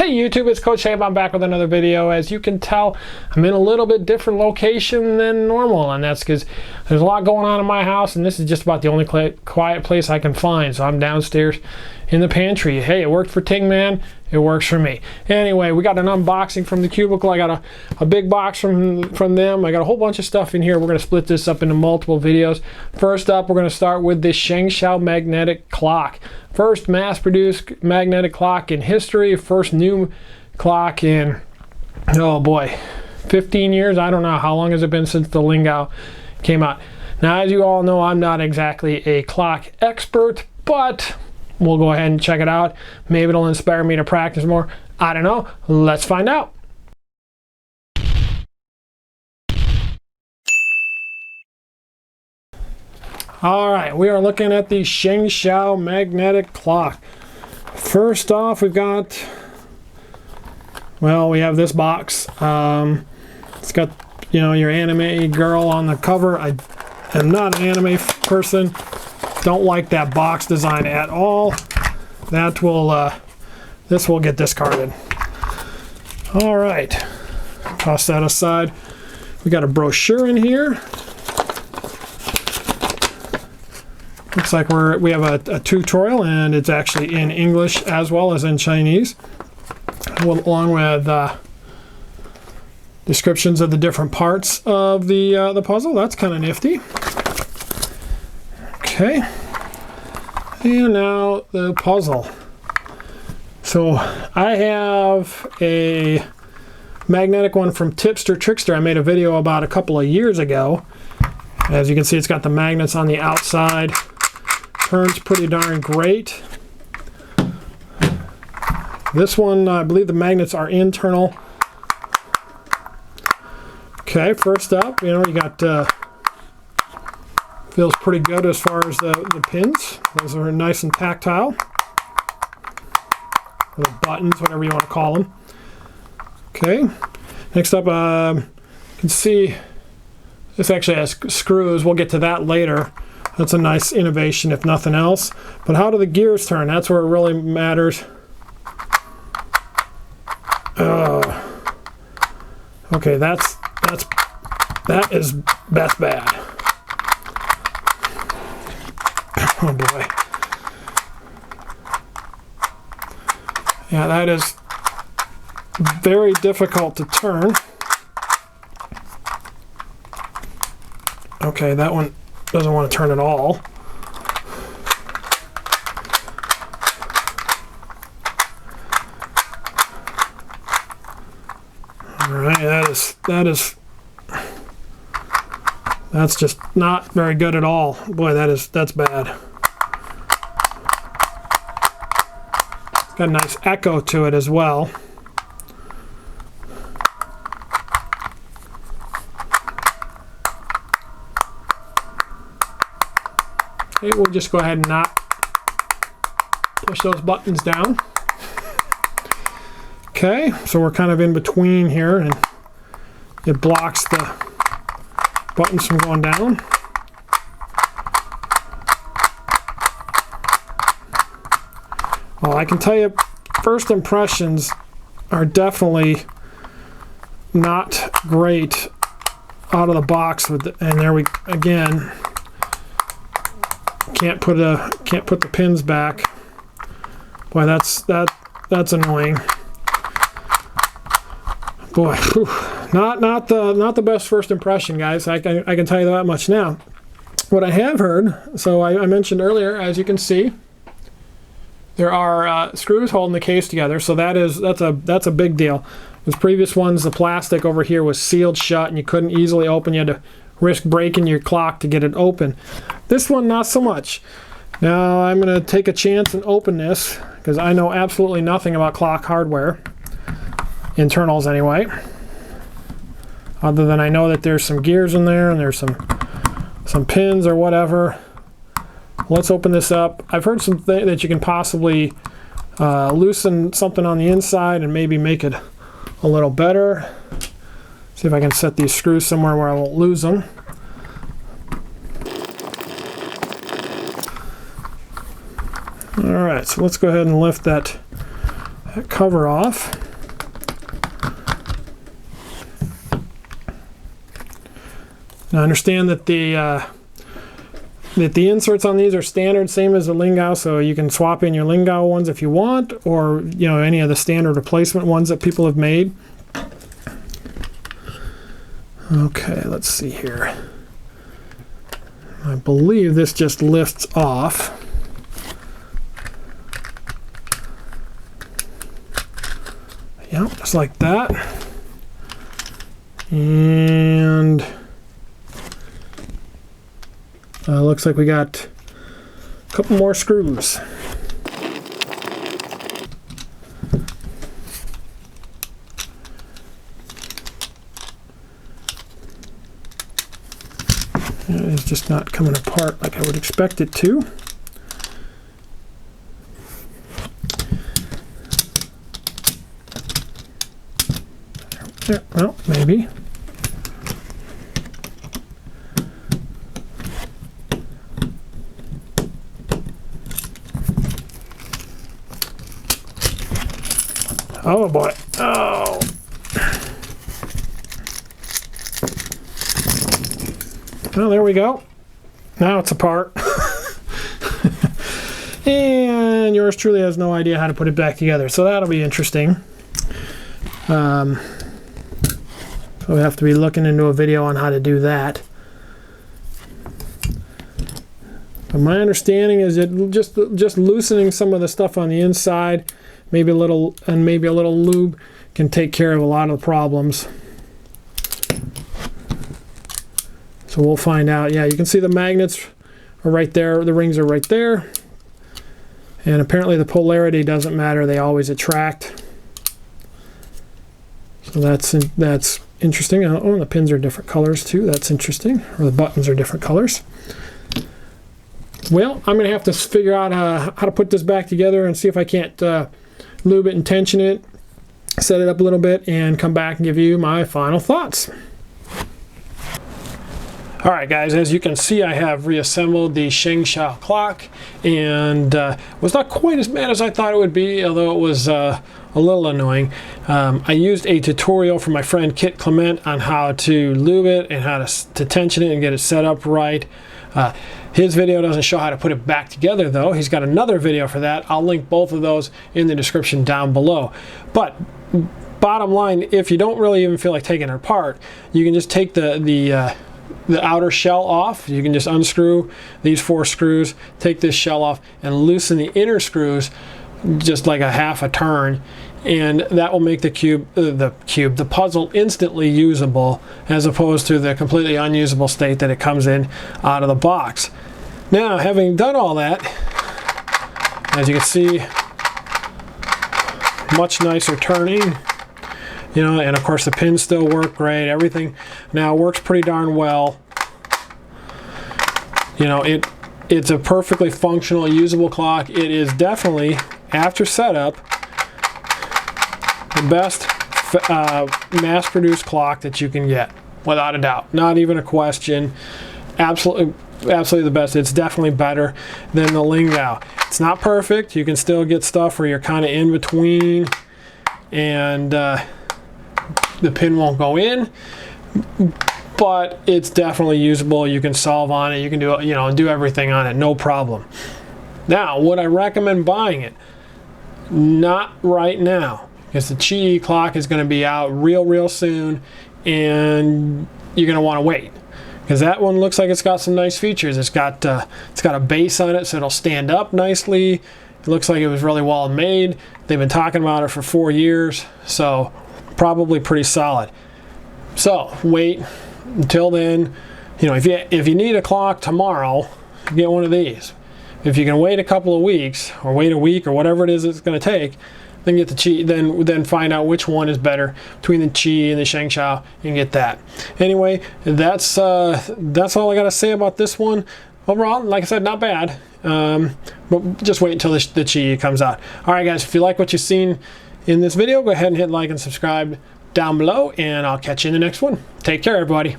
Hey YouTube, it's Coach Abe. I'm back with another video. As you can tell, I'm in a little bit different location than normal, and that's because there's a lot going on in my house, and this is just about the only quiet place I can find. So I'm downstairs in the pantry. Hey, it worked for Ting Man. It works for me. Anyway, we got an unboxing from the cubicle. I got a big box from them. I got a whole bunch of stuff in here. We're going to split this up into multiple videos. First up, we're going to start with this Shengshou magnetic clock. First mass-produced magnetic clock in history. First new clock in, oh boy, 15 years. I don't know. How long has it been since the Lingao came out? Now, as you all know, I'm not exactly a clock expert, but we'll go ahead and check it out. Maybe it'll inspire me to practice more. I don't know. Let's find out. All right, we are looking at the Shengshou magnetic clock. First off, we've got, well, we have this box. It's got, you know, your anime girl on the cover. I am not an anime person. Don't like that box design at all. That will, this will get discarded. All right, toss that aside. We got a brochure in here. Looks like we have a tutorial, and it's actually in English as well as in Chinese, along with descriptions of the different parts of the puzzle. That's kind of nifty. Okay, and now the puzzle. So I have a magnetic one from Tipster Trickster. I made a video about a couple of years ago. As you can see, it's got the magnets on the outside. Turns pretty darn great. This one, I believe the magnets are internal. Okay, first up, you know, you got, feels pretty good as far as the pins. Those are nice and tactile. Or the buttons, whatever you want to call them. Okay, next up, you can see this actually has screws. We'll get to that later. That's a nice innovation, if nothing else. But how do the gears turn? That's where it really matters. Okay, that's bad. Oh boy. Yeah, that is very difficult to turn. Okay, that one doesn't want to turn at all. All right, that's just not very good at all. Boy, that's bad. It's got a nice echo to it as well. Okay, we'll just go ahead and not push those buttons down. Okay, so we're kind of in between here, and it blocks the buttons from going down. Well, I can tell you, first impressions are definitely not great out of the box with and there we again. Can't put the pins back. Boy, that's annoying. Boy, whew, not the best first impression, guys. I can tell you that much now. What I have heard, so I mentioned earlier, as you can see, there are screws holding the case together. So that's a big deal. Those previous ones, the plastic over here was sealed shut, and you couldn't easily open. You had to risk breaking your clock to get it open. This one, not so much. Now I'm going to take a chance and open this because I know absolutely nothing about clock hardware, internals anyway, other than I know that there's some gears in there and there's some pins or whatever. Let's open this up. I've heard something that you can possibly loosen something on the inside and maybe make it a little better. See if I can set these screws somewhere where I won't lose them. All right, so let's go ahead and lift that that cover off. Now understand that the inserts on these are standard, same as the Lingao, so you can swap in your Lingao ones if you want, or any of the standard replacement ones that people have made. Okay, let's see here. I believe this just lifts off. Yep, just like that. And looks like we got a couple more screws. It's just not coming apart like I would expect it to. There, well, maybe. Oh boy. Oh. Well, there we go. Now it's apart. And yours truly has no idea how to put it back together. So that'll be interesting. So we have to be looking into a video on how to do that. But my understanding is that just loosening some of the stuff on the inside, maybe a little lube, can take care of a lot of the problems. So we'll find out. Yeah, you can see the magnets are right there. The rings are right there. And apparently the polarity doesn't matter. They always attract. So that's interesting. Oh, and the pins are different colors too. That's interesting. Or the buttons are different colors. Well, I'm going to have to figure out how to put this back together and see if I can't lube it and tension it, set it up a little bit, and come back and give you my final thoughts. Alright guys, as you can see, I have reassembled the Shengshou clock, and was not quite as bad as I thought it would be, although it was a little annoying. I used a tutorial from my friend Kit Clement on how to lube it and how to tension it and get it set up right. His video doesn't show how to put it back together though. He's got another video for that. I'll link both of those in the description down below. But bottom line, if you don't really even feel like taking it apart, you can just take the outer shell off. You can just unscrew these 4 screws, take this shell off, and loosen the inner screws just like a half a turn, and that will make the puzzle instantly usable, as opposed to the completely unusable state that it comes in out of the box. Now, having done all that, as you can see, much nicer turning. And of course the pins still work great. Everything now works pretty darn well. It's a perfectly functional, usable clock. It is definitely, after setup, the best mass-produced clock that you can get, without a doubt. Not even a question. Absolutely the best. It's definitely better than the Lingao. It's not perfect. You can still get stuff where you're kind of in between, and the pin won't go in, but it's definitely usable. You can solve on it. You can do everything on it, no problem. Now, would I recommend buying it? Not right now, because the Qi clock is going to be out real soon, and you're going to want to wait, because that one looks like it's got some nice features. It's got a base on it, so it'll stand up nicely. It looks like it was really well made. They've been talking about it for 4 years, so probably pretty solid. So wait until then. If you need a clock tomorrow, get one of these. If you can wait a couple of weeks, or wait a week, or whatever it is it's going to take, then get the Qi. Then find out which one is better between the Qi and the Shengshou, and get that. Anyway, that's all I got to say about this one. Overall, like I said, not bad. But just wait until the Qi comes out. All right, guys. If you like what you've seen in this video, go ahead and hit like and subscribe down below, and I'll catch you in the next one. Take care, everybody.